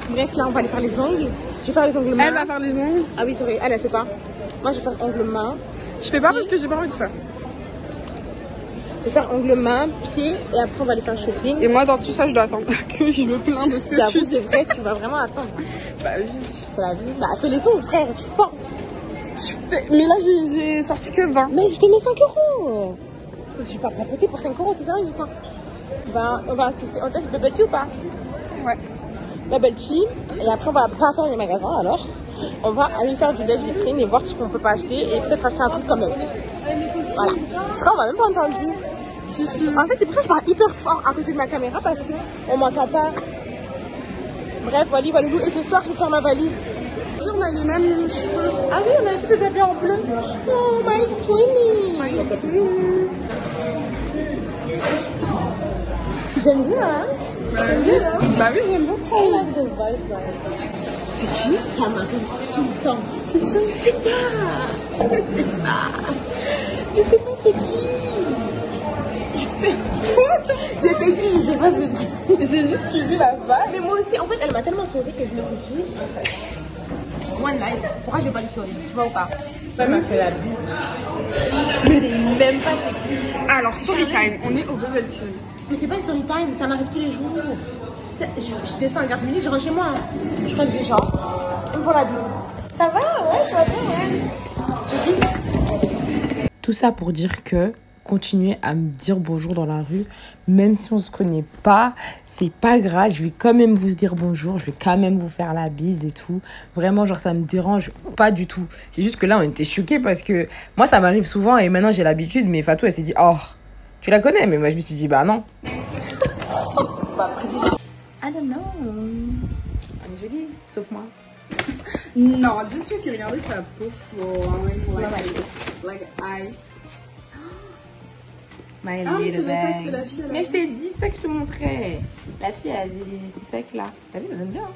Bref, là on va aller faire les ongles. Je vais faire les ongles main. Elle va faire les ongles. Ah oui, c'est vrai, elle fait pas. Moi je vais faire ongles main. Je fais pas parce que j'ai pas envie de faire. Je vais faire ongles main, pieds et après on va aller faire shopping. Et moi dans tout ça je dois attendre que je me plains de ce que J'avoue, c'est vrai, tu vas vraiment attendre. Bah oui. C'est la vie. Bah fais les ongles frère, tu forces. Mais là j'ai sorti que 20. Mais je te mets 5 €. Je suis pas papotée pour 5 €, t'es sérieux ou pas? Bah on va tester, on teste Bubble Tea ou pas? Ouais. Bubble Tea. Et après on va pas faire les magasins alors. On va aller faire du lèche vitrine et voir ce qu'on peut pas acheter et peut-être acheter un truc quand même. Voilà. Je crois qu'on va même pas entendu. Si. En fait c'est pour ça que je parle hyper fort à côté de ma caméra parce que on m'entend pas. Bref, voilà. Et ce soir je vais faire ma valise. On a les mêmes cheveux. Ah oui, on a tout habillé en bleu. Oh my twinnie. J'aime bien, hein? J'aime bien, hein? Bah oui, j'aime beaucoup. I love the vibes, là. C'est qui? Ça m'arrive tout le temps. Je sais pas. Je sais pas c'est qui. Je sais pas. Je t'ai dit, je sais pas c'est qui. J'ai juste suivi la vague. Mais moi aussi, en fait, elle m'a tellement sauvée que je me suis dit... One night, pourquoi je vais pas lui sourire? Tu vois ou pas? Elle m'a fait la bise. Je sais même pas c'est qui. Alors, story time, on est au Bubble Tea. Mais c'est pas une story time, ça m'arrive tous les jours. Je descends à Gare du Midi, je rentre chez moi. Je crois que c'est genre, ils me font la bise. Ça va? Ouais, ça va bien, ouais. Tout ça pour dire que continuez à me dire bonjour dans la rue, même si on se connaît pas, c'est pas grave, je vais quand même vous dire bonjour, je vais quand même vous faire la bise et tout. Vraiment, genre, ça me dérange pas du tout. C'est juste que là, on était choqués parce que moi, ça m'arrive souvent et maintenant, j'ai l'habitude, mais Fatou, elle s'est dit, oh, tu la connais? Mais moi, je me suis dit, bah non. I don't know. Elle est jolie, sauf moi. Non, dites-moi que regardez sa peau fort. Like ice. My Ah, little c'est le sac bag. que la fille, elle a Mais je t'ai dit ça que je te montrais. La fille avait ces sacs là. T'as vu, elle aime bien.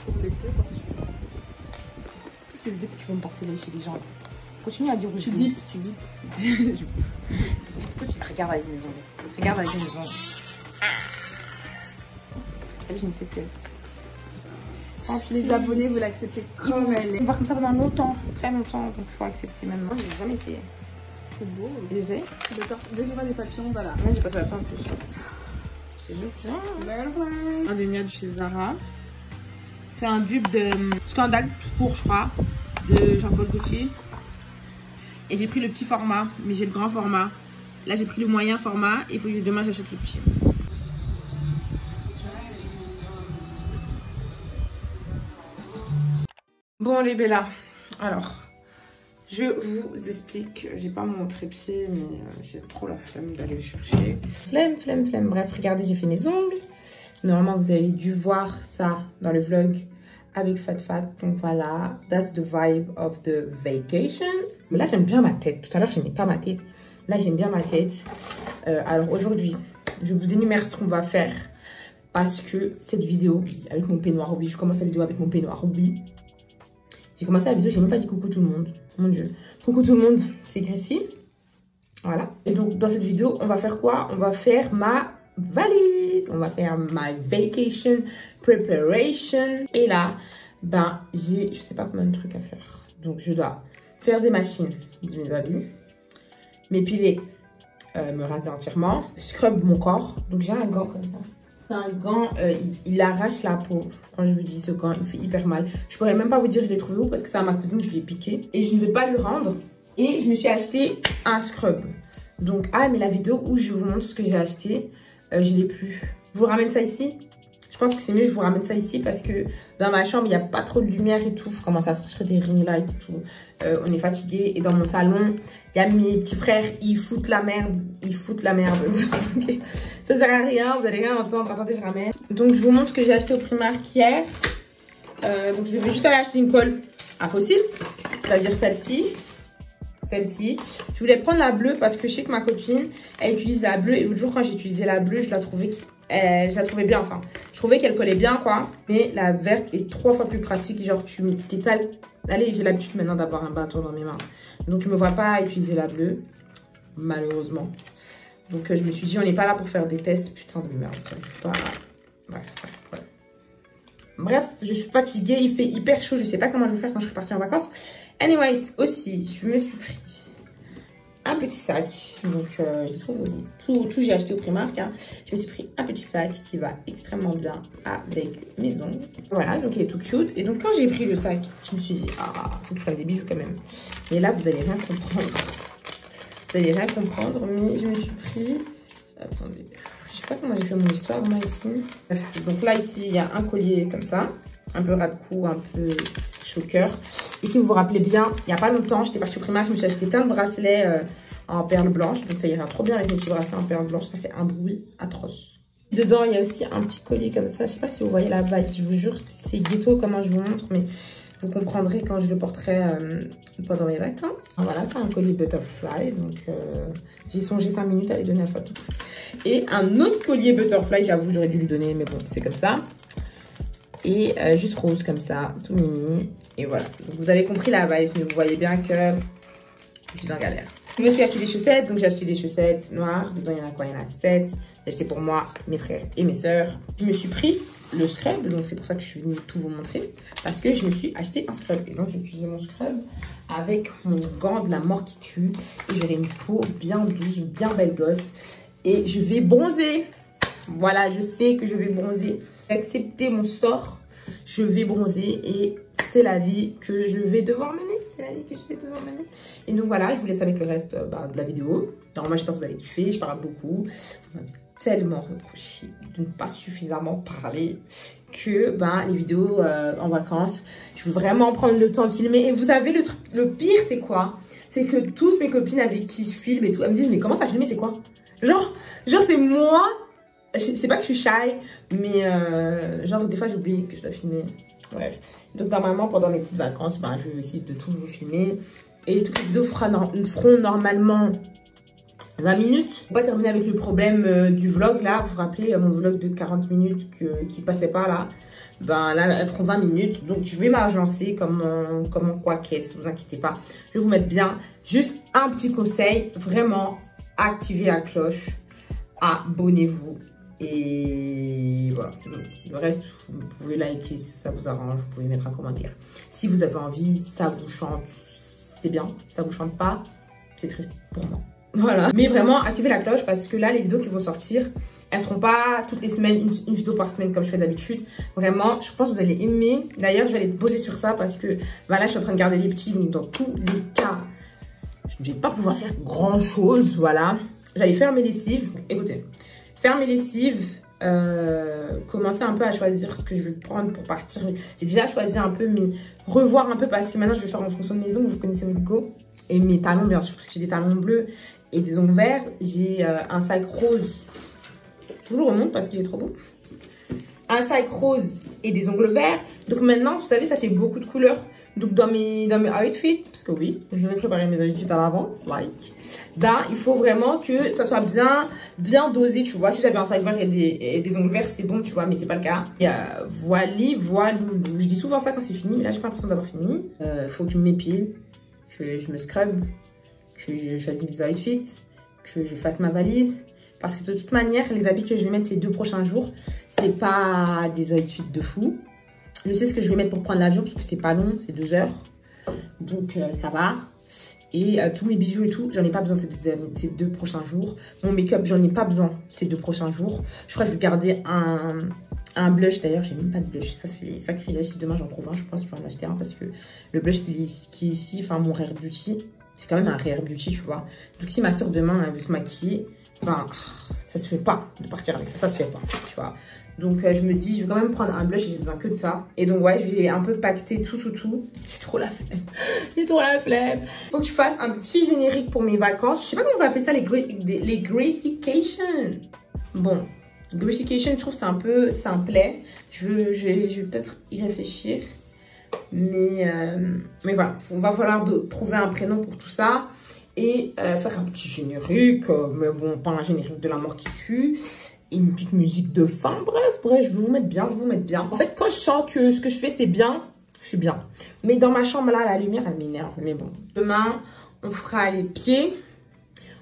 Pour l'été, partout. Tu veux que tu veux me porter chez les gens. Continue à dire où Tu je bip. Regarde avec mes ongles. Regarde avec mes ongles. T'as vu, j'ai une cette tête. Les abonnés, vous l'acceptez comme elle On est. va voir comme ça pendant longtemps, très longtemps, donc il faut accepter maintenant. Moi, j'ai jamais essayé. C'est beau. J'essaie. Dès qu'il y aura des papillons, voilà. Moi, j'ai passé la temps en plus. C'est juste Bye. un dénia de chez Zara. C'est un dupe de Scandale pour, je crois, de Jean-Paul Gaultier. Et j'ai pris le petit format, mais j'ai le grand format. Là, j'ai pris le moyen format. Il faut que demain, j'achète le petit. Bon, les Bellas. Alors, je vous explique. J'ai pas mon trépied, mais j'ai trop la flemme d'aller le chercher. Flemme. Bref, regardez, j'ai fait mes ongles. Normalement, vous avez dû voir ça dans le vlog avec Fat. Donc voilà, that's the vibe of the vacation. Mais là, j'aime bien ma tête. Tout à l'heure, j'aimais pas ma tête. Là, j'aime bien ma tête. Alors aujourd'hui, je vous énumère ce qu'on va faire. Parce que cette vidéo, avec mon peignoir, oui, je commence la vidéo avec mon peignoir, oui. J'ai commencé la vidéo, j'ai même pas dit coucou tout le monde. Mon Dieu. Coucou tout le monde, c'est Gracie. Voilà. Et donc, dans cette vidéo, on va faire quoi? On va faire ma valise. On va faire ma vacation preparation. Et là, ben, j'ai, je sais pas combien de trucs à faire. Donc, je dois faire des machines de mes habits, m'épiler, me raser entièrement, scrub mon corps. Donc, j'ai un gant comme ça. C'est un gant, il arrache la peau. Quand je vous dis ce gant, il me fait hyper mal. Je pourrais même pas vous dire je l'ai trouvé où parce que c'est à ma cousine que je lui ai piqué. Et je ne veux pas lui rendre. Et je me suis acheté un scrub. Donc, ah, mais la vidéo où je vous montre ce que j'ai acheté, je l'ai plus. Je vous ramène ça ici. Je pense que c'est mieux, je vous ramène ça ici parce que dans ma chambre, il n'y a pas trop de lumière et tout. Je commence à chercher des ring lights et tout. On est fatigué. Et dans mon salon, il y a mes petits frères, ils foutent la merde. Ils foutent la merde. Donc, ça sert à rien, vous allez rien entendre. Attendez, je ramène. Donc, je vous montre ce que j'ai acheté au Primark hier. Donc je vais juste aller acheter une colle à fossiles, c'est-à-dire celle-ci. Celle-ci. Je voulais prendre la bleue parce que je sais que ma copine, elle utilise la bleue. Et l'autre jour, quand j'ai utilisé la bleue, je la trouvais bien. Enfin, je trouvais qu'elle collait bien, quoi. Mais la verte est 3 fois plus pratique. Genre, tu t'étales. Allez, j'ai l'habitude maintenant d'avoir un bâton dans mes mains. Donc, je me vois pas utiliser la bleue. Malheureusement. Donc, je me suis dit, on n'est pas là pour faire des tests. Putain de merde. Ça pas... Bref, je suis fatiguée. Il fait hyper chaud. Je sais pas comment je vais faire quand je serai partie en vacances. Anyways, aussi, je me suis pris un petit sac. Donc, j'ai trouvé tout j'ai acheté au Primark. Hein. Je me suis pris un petit sac qui va extrêmement bien avec mes ongles. Voilà, donc il est tout cute. Et donc, quand j'ai pris le sac, je me suis dit, ah, faut que je prenne des bijoux quand même. Mais là, vous n'allez rien comprendre. Vous n'allez rien comprendre, mais je me suis pris... Attendez, je sais pas comment j'ai fait mon histoire, moi, ici. Donc là, ici, il y a un collier comme ça. Un peu ras de cou, un peu choker. Et si vous vous rappelez bien, il n'y a pas longtemps, j'étais partie au Primark, je me suis acheté plein de bracelets en perles blanches. Donc ça ira trop bien avec mes petits bracelets en perles blanches. Ça fait un bruit atroce. Dedans, il y a aussi un petit collier comme ça. Je sais pas si vous voyez la vibe. Je vous jure, c'est ghetto comment je vous montre. Mais vous comprendrez quand je le porterai pendant mes vacances. Voilà, c'est un collier butterfly. Donc j'ai songé 5 minutes à les donner à Fatou. Et un autre collier butterfly, j'avoue, j'aurais dû lui donner. Mais bon, c'est comme ça. Et juste rose comme ça, tout mimi. Et voilà. Donc, vous avez compris la vibe, mais vous voyez bien que je suis en galère. Je me suis acheté des chaussettes. Donc j'ai acheté des chaussettes noires. Dedans il y en a quoi? Il y en a 7. J'ai acheté pour moi, mes frères et mes sœurs. Je me suis pris le scrub. Donc c'est pour ça que je suis venue tout vous montrer. Parce que je me suis acheté un scrub. Et donc j'ai utilisé mon scrub avec mon gant de la mort qui tue. Et j'aurai une peau bien douce, bien belle gosse. Et je vais bronzer. Voilà, je sais que je vais bronzer. Accepter mon sort, je vais bronzer et c'est la vie que je vais devoir mener. C'est la vie que je vais devoir mener. Et donc voilà, je vous laisse avec le reste de la vidéo. Normalement, j'espère que vous allez kiffer. Je parle beaucoup. Vous m'avez tellement reproché de ne pas suffisamment parler que les vidéos en vacances, je veux vraiment prendre le temps de filmer. Et vous savez, le pire, c'est quoi? C'est que toutes mes copines avec qui je filme et tout, elles me disent, mais comment ça filmer, c'est quoi? Genre c'est moi. C'est pas que je suis shy, mais genre des fois j'oublie que je dois filmer. Bref. Donc normalement pendant mes petites vacances, je vais essayer de tout vous filmer. Et toutes les vidéos feront normalement 20 minutes. On va terminer avec le problème du vlog là. Vous vous rappelez mon vlog de 40 minutes qui passait pas là. Là elles feront 20 minutes. Donc je vais m'agencer comme en quoi qu'est-ce, vous inquiétez pas. Je vais vous mettre bien. Juste un petit conseil, vraiment activez la cloche. Abonnez-vous. Et voilà, le reste, vous pouvez liker si ça vous arrange, vous pouvez mettre un commentaire. Si vous avez envie, ça vous chante, c'est bien. Si ça vous chante pas, c'est triste pour moi. Voilà. Mais vraiment, activez la cloche parce que là, les vidéos qui vont sortir, elles seront pas toutes les semaines, une vidéo par semaine comme je fais d'habitude. Vraiment, je pense que vous allez aimer. D'ailleurs, je vais aller poser sur ça parce que là, je suis en train de garder les petits. Donc, dans tous les cas, je ne vais pas pouvoir faire grand chose. Voilà. J'allais faire mes lessives. Écoutez. Faire mes lessives, commencer un peu à choisir ce que je vais prendre pour partir. J'ai déjà choisi un peu, mais revoir un peu parce que maintenant je vais faire en fonction de mes ongles. Vous connaissez mon go. Et mes talons, bien sûr, parce que j'ai des talons bleus et des ongles verts. J'ai un sac rose. Je vous le remonte parce qu'il est trop beau. Un sac rose et des ongles verts. Donc maintenant, vous savez, ça fait beaucoup de couleurs. Donc dans mes outfits, parce que oui, je vais préparer mes outfits à l'avance, il faut vraiment que ça soit bien dosé, tu vois. Si j'avais un sac vert et des ongles verts, c'est bon, tu vois, mais c'est pas le cas. Et voilà. Je dis souvent ça quand c'est fini, mais là j'ai pas l'impression d'avoir fini. Faut que je m'épile, que je me scrub, que je choisisse mes outfits, que je fasse ma valise. Parce que de toute manière, les habits que je vais mettre ces 2 prochains jours, c'est pas des outfits de fou. Je sais ce que je vais mettre pour prendre l'avion parce que c'est pas long, c'est 2 heures. Donc ça va. Et tous mes bijoux et tout, j'en ai pas besoin ces 2 prochains jours. Mon make-up, j'en ai pas besoin ces 2 prochains jours. Je crois que je vais garder un blush. D'ailleurs, j'ai même pas de blush. Ça, c'est sacrilège. Si demain j'en trouve un, je pense que je vais en acheter un. Parce que le blush qui est ici, enfin mon Rare Beauty, c'est quand même un Rare Beauty, tu vois. Donc si ma soeur demain elle veut se maquiller, ça se fait pas de partir avec ça. Ça se fait pas, tu vois. Donc je me dis, je vais quand même prendre un blush et j'ai besoin que de ça. Et donc ouais, je vais un peu pacter tout sous tout. J'ai trop la flemme. J'ai trop la flemme. Faut que je fasse un petit générique pour mes vacances. Je sais pas comment on va appeler ça, les Gracication. Bon, Gracication, je trouve c'est un peu simplet. Je vais peut-être y réfléchir. Mais voilà, il va falloir trouver un prénom pour tout ça. Et faire un petit générique, mais bon, pas un générique de la mort qui tue. Et une petite musique de fin, bref, je vais vous mettre bien, En fait, quand je sens que ce que je fais, c'est bien, je suis bien. Mais dans ma chambre, là, la lumière, elle m'énerve. Mais bon, demain, on fera les pieds.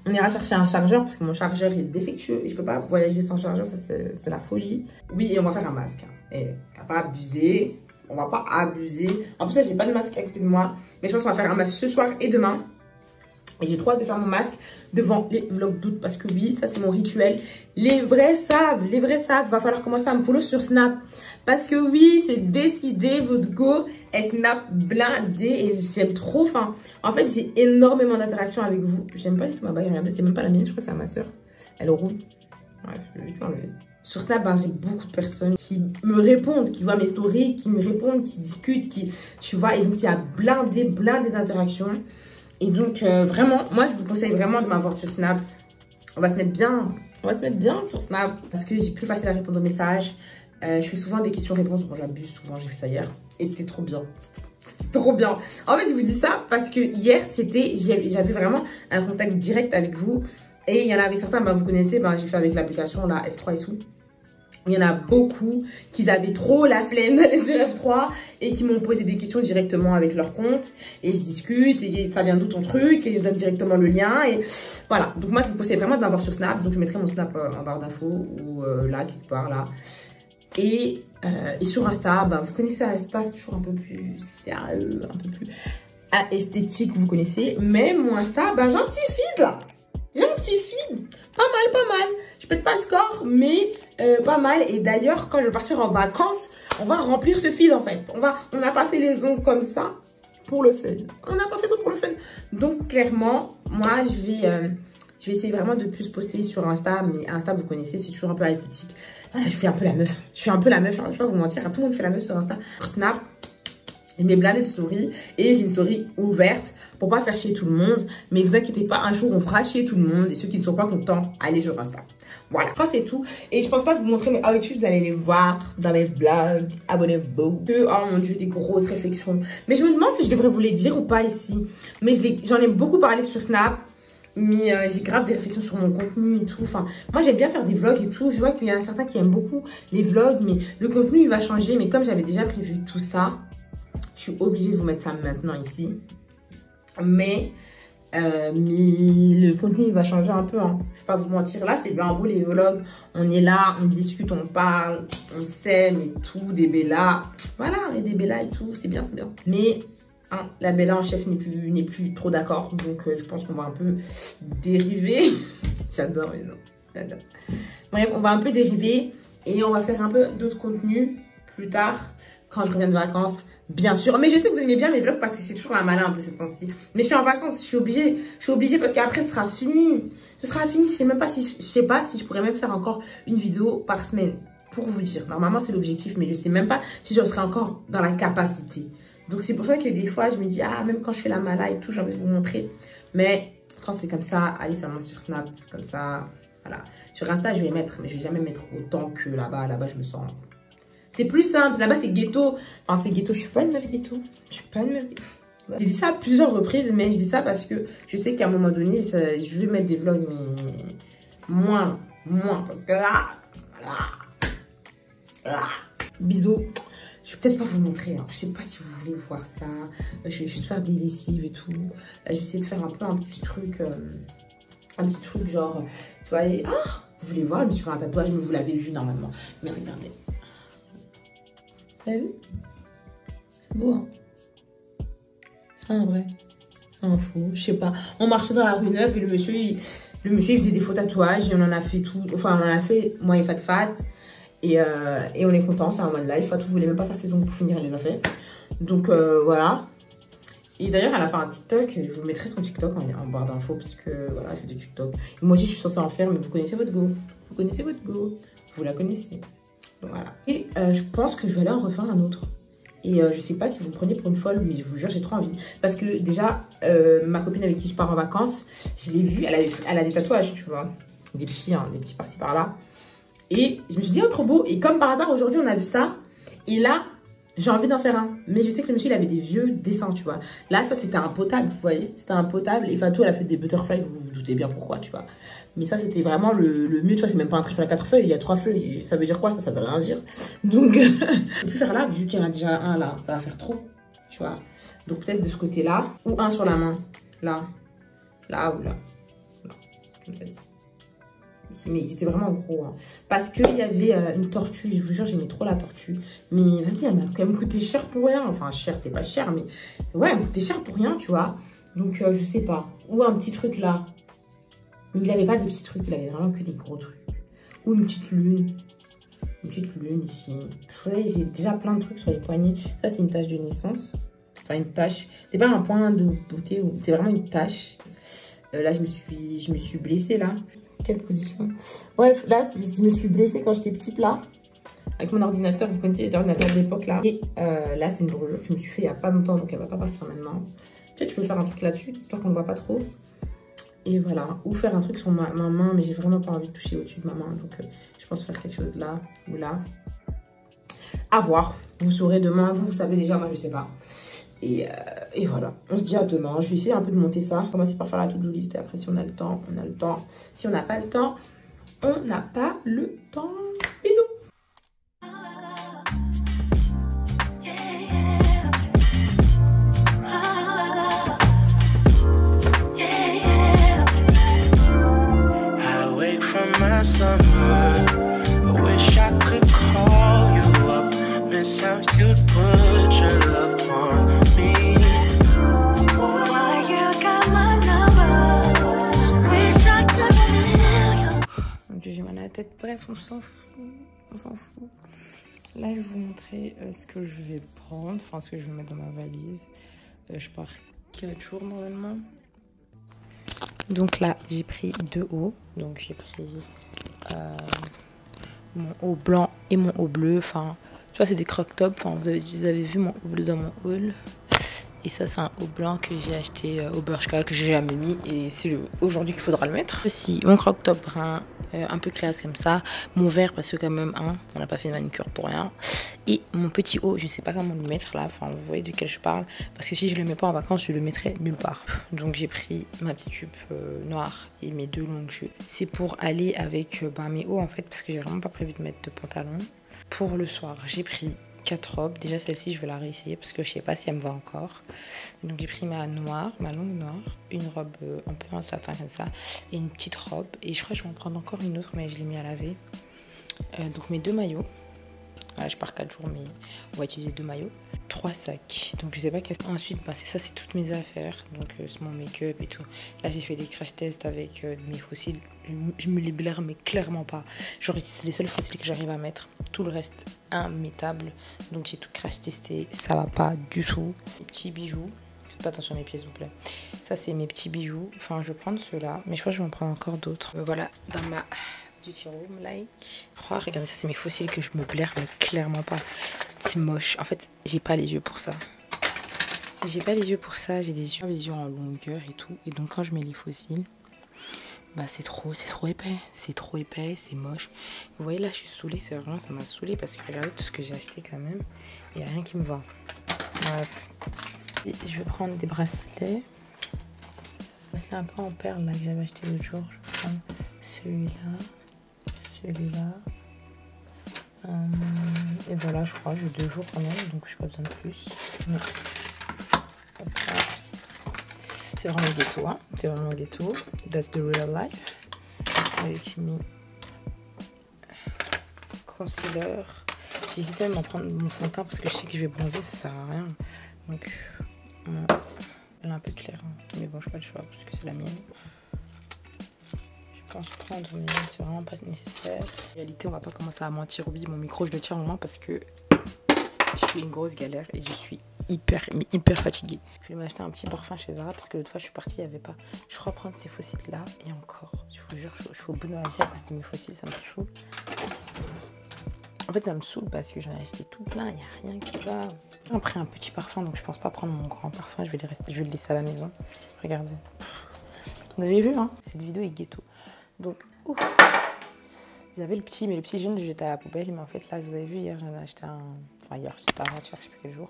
On ira chercher un chargeur, parce que mon chargeur est défectueux. Et je peux pas voyager sans chargeur, ça, c'est la folie. Oui, et on va faire un masque. Et on va pas abuser. On va pas abuser. En plus, j'ai pas de masque à côté de moi. Mais je pense qu'on va faire un masque ce soir et demain. Et j'ai trop hâte de faire mon masque devant les vlogs d'août parce que oui, ça c'est mon rituel. Les vrais savent, va falloir commencer à me follow sur Snap. Parce que oui, c'est décidé, votre go est Snap blindé et j'aime trop. Enfin, en fait, j'ai énormément d'interactions avec vous. J'aime pas du tout ma bague, regardez, c'est même pas la mienne, je crois que c'est à ma soeur. Elle est rouge. Bref, je vais juste l'enlever. Sur Snap, ben, j'ai beaucoup de personnes qui me répondent, qui voient mes stories, qui me répondent, qui discutent, qui, tu vois, et donc il y a blindé d'interactions. Et donc, vraiment, moi, je vous conseille vraiment de m'avoir sur Snap. On va se mettre bien sur Snap. Parce que j'ai plus facile à répondre aux messages. Je fais souvent des questions-réponses. Bon, j'abuse souvent, j'ai fait ça hier. Et c'était trop bien. Trop bien. En fait, je vous dis ça parce que hier, j'avais vraiment un contact direct avec vous. Et il y en avait certains, bah, vous connaissez, bah, j'ai fait avec l'application, la F3 et tout. Il y en a beaucoup qui avaient trop la flemme d'aller sur F3 et qui m'ont posé des questions directement avec leur compte. Et je discute et ça vient d'où ton truc et je donne directement le lien. Et voilà. Donc moi, je vous conseille vraiment de m'avoir sur Snap. Donc je mettrai mon Snap en barre d'infos ou là, quelque part là. Et sur Insta, bah, vous connaissez Insta, c'est toujours un peu plus sérieux, un peu plus esthétique, vous connaissez. Mais mon Insta, bah, j'ai un petit feed là. J'ai un petit feed. Pas mal. Je pète pas le score, mais pas mal. Et d'ailleurs, quand je vais partir en vacances, on va remplir ce feed en fait. On n'a pas fait les ongles comme ça pour le fun. On n'a pas fait ça pour le fun. Donc clairement, moi, je vais essayer vraiment de plus poster sur Insta. Mais Insta, vous connaissez, c'est toujours un peu esthétique. Voilà, je fais un peu la meuf. Je vais pas vous mentir. Tout le monde fait la meuf sur Insta. Snap. J'ai mes blindés de story et j'ai une story ouverte pour pas faire chier tout le monde. Mais vous inquiétez pas, un jour on fera chier tout le monde. Et ceux qui ne sont pas contents, allez sur Insta. Voilà, ça c'est tout. Et je pense pas vous montrer mes outfits, vous allez les voir dans mes vlogs. Abonnez-vous. Oh mon dieu, des grosses réflexions. Mais je me demande si je devrais vous les dire ou pas ici. Mais j'en ai beaucoup parlé sur Snap. Mais j'ai grave des réflexions sur mon contenu et tout. Enfin, moi j'aime bien faire des vlogs et tout. Je vois qu'il y en a certains qui aiment beaucoup les vlogs. Mais le contenu il va changer. Mais comme j'avais déjà prévu tout ça, je suis obligée de vous mettre ça maintenant ici. Mais le contenu il va changer un peu. Hein. Je vais pas vous mentir. Là, c'est bien beau les vlogs. On est là, on discute, on parle, on s'aime et tout. Des bellas. Voilà, et des bellas et tout. C'est bien, c'est bien. Mais hein, la bella en chef n'est plus trop d'accord. Donc, je pense qu'on va un peu dériver. J'adore, mais non. J'adore. Bref, on va un peu dériver. Et on va faire un peu d'autres contenus plus tard. Quand je reviens de vacances. Bien sûr, mais je sais que vous aimez bien mes vlogs parce que c'est toujours la malin un peu cette temps-ci. Mais je suis en vacances, je suis obligée parce qu'après ce sera fini. Ce sera fini, je sais pas si je pourrais même faire encore une vidéo par semaine. Pour vous dire, normalement c'est l'objectif, mais je sais même pas si je serai encore dans la capacité. Donc c'est pour ça que des fois je me dis, ah même quand je fais la mala et tout, j'ai envie de vous montrer. Mais quand c'est comme ça, allez seulement sur Snap, comme ça, voilà. Sur Insta je vais mettre, mais je vais jamais mettre autant que là-bas. Là-bas je me sens... C'est plus simple. Là-bas, c'est ghetto. Enfin, c'est ghetto. Je suis pas une meuf ghetto. Je suis pas une meuf ghetto. J'ai dit ça à plusieurs reprises, mais je dis ça parce que je sais qu'à un moment donné, je vais mettre des vlogs, mais moins. Parce que là. Bisous. Je vais peut-être pas vous montrer. Hein. Je sais pas si vous voulez voir ça. Je vais juste faire des lessives et tout. Je vais essayer de faire un peu un petit truc genre. Tu vois, vous voulez voir, je me suis fait un tatouage, mais vous l'avez vu normalement. Mais regardez. T'as vu? C'est beau, hein? C'est pas un vrai. C'est un faux. Je sais pas. On marchait dans la rue Neuve et le monsieur, il faisait des faux tatouages et on en a fait tout. Enfin, on en a fait, moi et Fat. Et on est content, c'est un one life. Fatou voulait même pas faire ses ongles pour finir les affaires. Donc, voilà. Et d'ailleurs, elle a fait un TikTok. Je vous mettrai son TikTok en barre d'infos parce que, voilà, elle fait des TikTok. Et moi aussi, je suis censée en faire, mais vous connaissez votre go. Vous connaissez votre go. Vous la connaissez. Voilà. Et je pense que je vais aller en refaire un autre. Et je sais pas si vous me prenez pour une folle, mais je vous jure, j'ai trop envie. Parce que déjà, ma copine avec qui je pars en vacances, je l'ai vue, elle a des tatouages, tu vois. Des petits par-ci par-là. Et je me suis dit, oh, trop beau. Et comme par hasard, aujourd'hui, on a vu ça. Et là, J'ai envie d'en faire un. Mais je sais que le monsieur, il avait des vieux dessins, tu vois. Là, ça, c'était un potable, vous voyez. C'était un potable. Et Fatou, elle a fait des butterflies, vous vous doutez bien pourquoi, tu vois. Mais ça, c'était vraiment le mieux, tu vois. C'est même pas un trèfle à 4 feuilles, il y a 3 feuilles. Ça veut dire quoi? Ça veut rien dire. Donc, je peux faire là, vu qu'il y en a déjà un là. Ça va faire trop, tu vois. Donc, peut-être de ce côté-là. Ou un sur la main. Là. Là ou là. Là. Comme ça, ici. Mais ils étaient vraiment gros, hein. Parce qu'il y avait une tortue, je vous jure, j'aimais trop la tortue. Mais vas-y, elle m'a quand même coûté cher pour rien. Enfin, cher, c'était pas cher, mais ouais, elle m'a coûté cher pour rien, tu vois. Donc, je sais pas. Ou un petit truc là. Mais il avait pas de petits trucs, il avait vraiment que des gros trucs. Ou une petite lune. Une petite lune ici. Vous voyez, j'ai déjà plein de trucs sur les poignets. Ça, c'est une tache de naissance. Enfin, une tache. C'est pas un point de beauté, c'est vraiment une tache. Là, je me suis blessée, là. Quelle position? Bref, là, je me suis blessée quand j'étais petite, là. Avec mon ordinateur, vous connaissez les ordinateurs de l'époque, là. Et là, c'est une brûlure que je me suis fait il y a pas longtemps, donc elle va pas partir maintenant. Peut-être que je peux faire un truc là-dessus, histoire qu'on ne voit pas trop. Et voilà. Ou faire un truc sur ma main, mais j'ai vraiment pas envie de toucher au-dessus de ma main. Donc, je pense faire quelque chose là ou là. À voir. Vous saurez demain. Vous savez déjà, moi, je sais pas. Et voilà, on se dit à demain. Je vais essayer un peu de monter ça. On va commencer par faire la to-do list. Et après, si on a le temps, on a le temps. Si on n'a pas le temps, on n'a pas le temps. Bisous. J'ai mal à la tête. Bref, on s'en fout. On s'en fout. Là, je vais vous montrer ce que je vais prendre. Enfin, ce que je vais mettre dans ma valise. Je pars 4 jours normalement. Donc là, j'ai pris 2 hauts. Donc j'ai pris mon haut blanc et mon haut bleu. Enfin, tu vois, c'est des croc top. Enfin, vous avez vu mon haut bleu dans mon haul. Et ça, c'est un haut blanc que j'ai acheté au Bershka, que j'ai jamais mis. Et c'est aujourd'hui qu'il faudra le mettre. Aussi, mon croc top brun, un peu classe comme ça. Mon vert, parce que quand même, hein, on n'a pas fait de manicure pour rien. Et mon petit haut, je sais pas comment le mettre là. Enfin, vous voyez de quel je parle. Parce que si je le mets pas en vacances, je le mettrai nulle part. Donc, j'ai pris ma petite jupe noire et mes 2 longues jupes. C'est pour aller avec mes hauts, en fait, parce que j'ai vraiment pas prévu de mettre de pantalon. Pour le soir, j'ai pris 4 robes. Déjà celle-ci je vais la réessayer parce que je sais pas si elle me va encore. Donc j'ai pris ma noire, ma longue noire, une robe un peu en satin comme ça et une petite robe. Et je crois que je vais en prendre encore une autre mais je l'ai mis à laver. Donc mes 2 maillots. Voilà, je pars 4 jours mais on va utiliser 2 maillots. 3 sacs. Donc je sais pas qu'est-ce. Ensuite c'est ça, c'est toutes mes affaires. Donc c'est mon make-up et tout. Là j'ai fait des crash tests avec mes fossiles. Je me les blaire mais clairement pas. Genre c'est les seuls fossiles que j'arrive à mettre. Tout le reste immétable. Donc j'ai tout crash testé. Ça va pas du tout. Les petits bijoux. Faites pas attention à mes pieds s'il vous plaît. Ça c'est mes petits bijoux. Enfin je vais prendre ceux-là. Mais je crois que je vais en prendre encore d'autres. Voilà dans ma beauty room like. Oh, regardez ça c'est mes fossiles que je me blaire mais clairement pas. C'est moche. En fait j'ai pas les yeux pour ça. J'ai pas les yeux pour ça. J'ai des yeux en longueur et tout. Et donc quand je mets les fossiles. Bah c'est trop épais, c'est moche. Vous voyez là je suis saoulée, c'est vraiment ça m'a saoulée parce que regardez tout ce que j'ai acheté quand même. Il n'y a rien qui me va. Bref. Et je vais prendre des bracelets. Bracelet un peu en perles là que j'avais acheté l'autre jour. Je vais prendre celui-là. Et voilà je crois, j'ai 2 jours quand même donc j'ai pas besoin de plus. C'est vraiment ghetto, hein. C'est vraiment ghetto. That's the real life. Avec mes concealer. J'hésite même à prendre mon fond de teint parce que je sais que je vais bronzer, ça sert à rien. Donc, elle est un peu claire. Hein. Mais bon, je n'ai pas le choix parce que c'est la mienne. Je pense prendre, mais c'est vraiment pas nécessaire. En réalité, on va pas commencer à mentir. Oui, mon micro, je le tiens en main parce que je suis une grosse galère et je suis hyper fatiguée. Je vais m'acheter un petit parfum chez Zara parce que l'autre fois je suis partie, il n'y avait pas. Je crois prendre ces fossiles là et encore. Je vous jure, je suis au bout de ma vie à cause de mes fossiles, ça me saoule. En fait, ça me saoule parce que j'en ai acheté tout plein, il n'y a rien qui va. J'ai pris un petit parfum donc je pense pas prendre mon grand parfum, je vais le laisser à la maison. Regardez. Vous avez vu, hein? Cette vidéo est ghetto. Donc, j'avais le petit, mais le petit jeune, je jetais à la poubelle. Mais en fait, là, vous avez vu, hier, j'en ai acheté un. Enfin, hier, c'était avant-hier, je sais plus quel jour.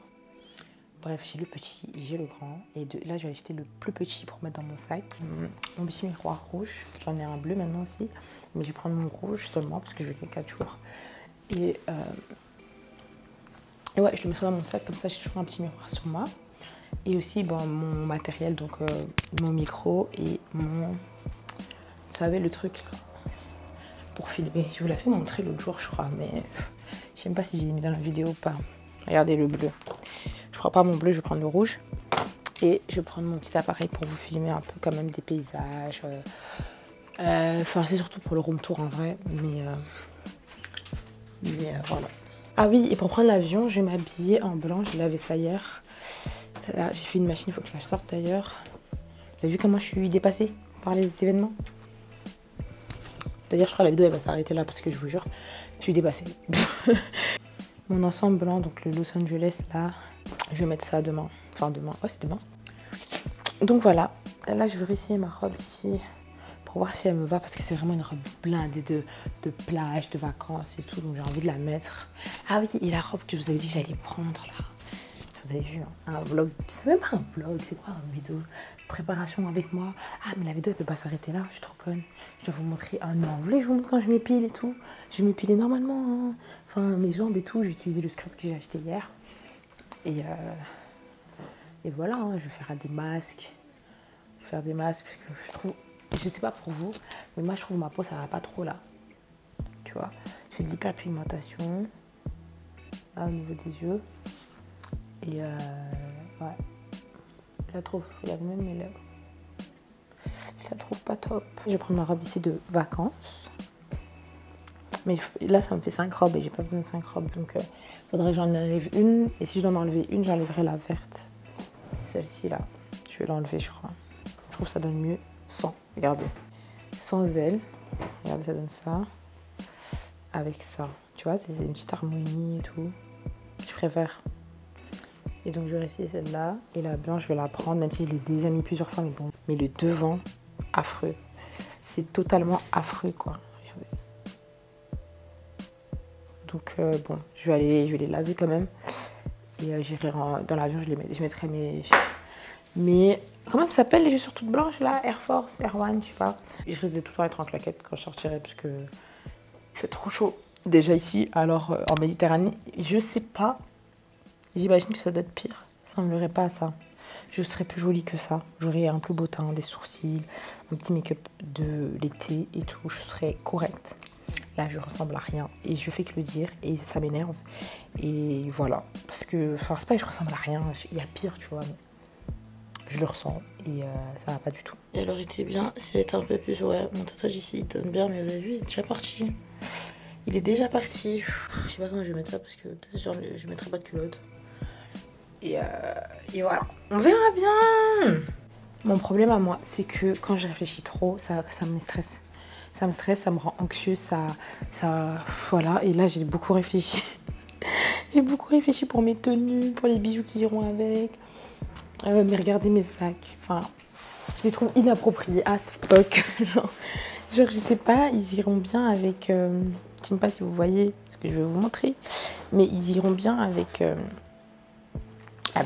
Bref, j'ai le petit et j'ai le grand. Et là, je vais acheter le plus petit pour mettre dans mon sac. Mon petit miroir rouge. J'en ai un bleu maintenant aussi. Mais je vais prendre mon rouge seulement parce que je vais que 4 jours. Et ouais, je le mettrai dans mon sac. Comme ça, j'ai toujours un petit miroir sur moi. Et aussi, bon, mon matériel. Donc, mon micro et mon... Vous savez, le truc là. Pour filmer. Je vous l'ai fait montrer l'autre jour, je crois. Mais je sais même pas si j'ai mis dans la vidéo ou pas. Regardez le bleu. Je prends pas mon bleu, je vais prendre le rouge. Et je vais prendre mon petit appareil pour vous filmer un peu quand même des paysages. Enfin, c'est surtout pour le room tour en vrai. Mais voilà. Ah oui, et pour prendre l'avion, je vais m'habiller en blanc. J'ai lavé ça hier. J'ai fait une machine, il faut que je la sorte d'ailleurs. Vous avez vu comment je suis dépassée par les événements? D'ailleurs, je crois que la vidéo elle va s'arrêter là parce que je vous jure, je suis dépassée. Mon ensemble blanc, donc le Los Angeles là, je vais mettre ça demain. Enfin demain, ouais c'est demain. Donc voilà, là je vais réessayer ma robe ici pour voir si elle me va parce que c'est vraiment une robe blindée de plage, de vacances et tout. Donc j'ai envie de la mettre. Ah oui, et la robe que je vous avais dit que j'allais prendre là. Vous avez vu, hein, un vlog, c'est même pas un vlog, c'est quoi une vidéo préparation avec moi. Ah mais la vidéo elle peut pas s'arrêter là, je suis trop conne. Je dois vous montrer, ah non, vous voulez que je vous montre quand je m'épile et tout. Je vais m'épiler normalement, hein. Enfin mes jambes et tout, j'ai utilisé le scrub que j'ai acheté hier. Et voilà, hein, je vais faire des masques. Je vais faire des masques parce que je trouve, je sais pas pour vous, mais moi je trouve ma peau ça va pas trop là. Tu vois, je fais de l'hyperpigmentation là au niveau des yeux. Et ouais, je la trouve, regarde même mes lèvres. Je la trouve pas top. Je vais prendre ma robe ici de vacances. Mais là, ça me fait 5 robes et j'ai pas besoin de 5 robes. Donc, il faudrait que j'en enlève une. Et si je dois m'enlever une, j'enlèverai la verte. Celle-ci, là. Je vais l'enlever, je crois. Je trouve que ça donne mieux sans. Regardez. Sans elle. Regardez, ça donne ça. Avec ça. Tu vois, c'est une petite harmonie et tout. Je préfère. Et donc, je vais essayer celle-là. Et la blanche, je vais la prendre, même si je l'ai déjà mis plusieurs fois. Mais bon. Mais le devant, affreux. C'est totalement affreux, quoi. Regardez. Donc, bon, je vais les laver quand même. Et j'irai dans l'avion, je mettrai mes... Comment ça s'appelle les chaussures toutes blanches, là? Air Force, Air One, je sais pas. Je risque de tout le temps être en claquette quand je sortirai, parce que il fait trop chaud déjà ici. Alors, en Méditerranée, je sais pas. J'imagine que ça doit être pire. Je n'enlèverai pas à ça. Je serai plus jolie que ça. J'aurai un plus beau teint, des sourcils, un petit make-up de l'été et tout. Je serai correcte. Là, je ressemble à rien. Et je fais que le dire. Et ça m'énerve. Et voilà. Parce que, enfin, c'est pas que je ressemble à rien. Il y a pire, tu vois. Mais je le ressens. Et ça va pas du tout. Et alors, il était bien. C'est un peu plus... Ouais, mon tatouage ici, il donne bien. Mais vous avez vu, il est déjà parti. Il est déjà parti. Je sais pas comment je vais mettre ça. Parce que peut-être je mettrai pas de culotte. Et voilà. On verra bien. Mon problème à moi, c'est que quand je réfléchis trop, ça me stresse. Ça me stresse, ça me rend anxieux, voilà. Et là, j'ai beaucoup réfléchi. J'ai beaucoup réfléchi pour mes tenues, pour les bijoux qui iront avec. Mais regardez mes sacs. Enfin, je les trouve inappropriés as fuck. genre, je sais pas, ils iront bien avec... je sais pas si vous voyez ce que je vais vous montrer. Mais ils iront bien avec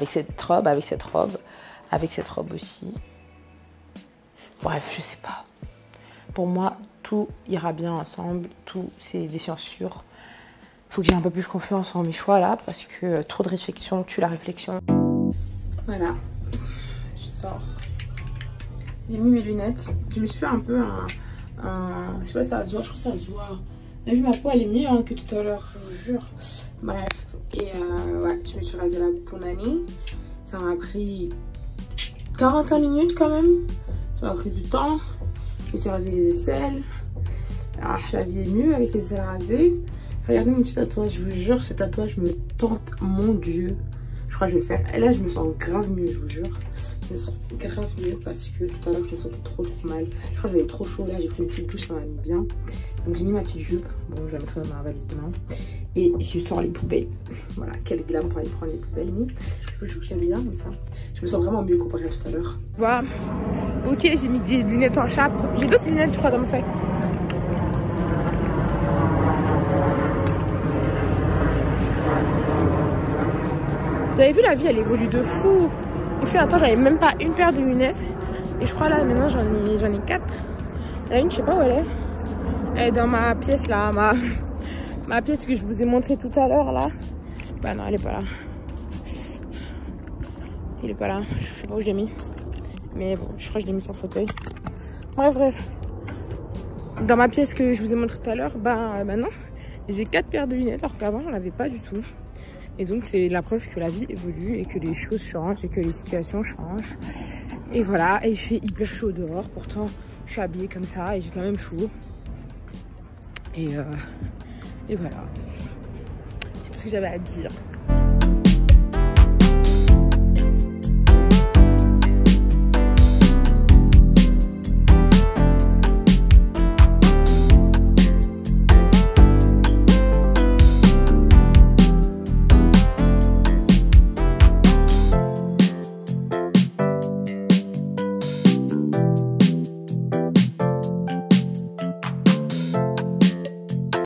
cette robe, avec cette robe aussi. Bref, je sais pas. Pour moi, tout ira bien ensemble. Tout, c'est des sciences sûres. Faut que j'ai un peu plus confiance en mes choix là, parce que trop de réflexion tue la réflexion. Voilà, je sors. J'ai mis mes lunettes. Je me suis fait un peu je sais pas si ça va se voir, je crois que ça va se voir. Vous avez vu, ma peau elle est mieux hein, que tout à l'heure, je vous jure. Bref, et ouais, je me suis rasée la punani. Ça m'a pris 45 minutes quand même. Ça m'a pris du temps. Je me suis rasé les aisselles. Ah, la vie est mieux avec les aisselles rasées. Regardez mon petit tatouage, je vous jure, ce tatouage me tente, mon Dieu. Je crois que je vais le faire. Et là, je me sens grave mieux, je vous jure. Je me sens grave mieux parce que tout à l'heure, je me sentais trop mal. Je crois que j'avais trop chaud. Là, j'ai pris une petite douche, ça m'a mis bien. Donc, j'ai mis ma petite jupe. Bon, je la mettrai dans ma valise demain. Et je sors les poubelles. Voilà, quel glam pour aller prendre les poubelles. Mais je vous j'aime bien comme ça. Je me sens vraiment mieux comparé à tout à l'heure. Voilà. Ok, j'ai mis des lunettes en chape. J'ai d'autres lunettes, je crois, dans mon sac. Vous avez vu, la vie, elle évolue de fou. Il fait un temps, j'avais même pas une paire de lunettes. Et je crois là, maintenant, j'en ai 4. La une, je sais pas où elle est. Elle est dans ma pièce là, ma pièce que je vous ai montré tout à l'heure là. Bah non, elle est pas là. Il est pas là. Je sais pas où je l'ai mis. Mais bon, je crois que je l'ai mis sur le fauteuil. Bref. Dans ma pièce que je vous ai montré tout à l'heure, bah maintenant, j'ai 4 paires de lunettes alors qu'avant, j'en avais pas du tout. Et donc, c'est la preuve que la vie évolue et que les choses changent et que les situations changent. Et voilà, et il fait hyper chaud dehors. Pourtant, je suis habillée comme ça et j'ai quand même chaud. Et voilà. C'est tout ce que j'avais à dire.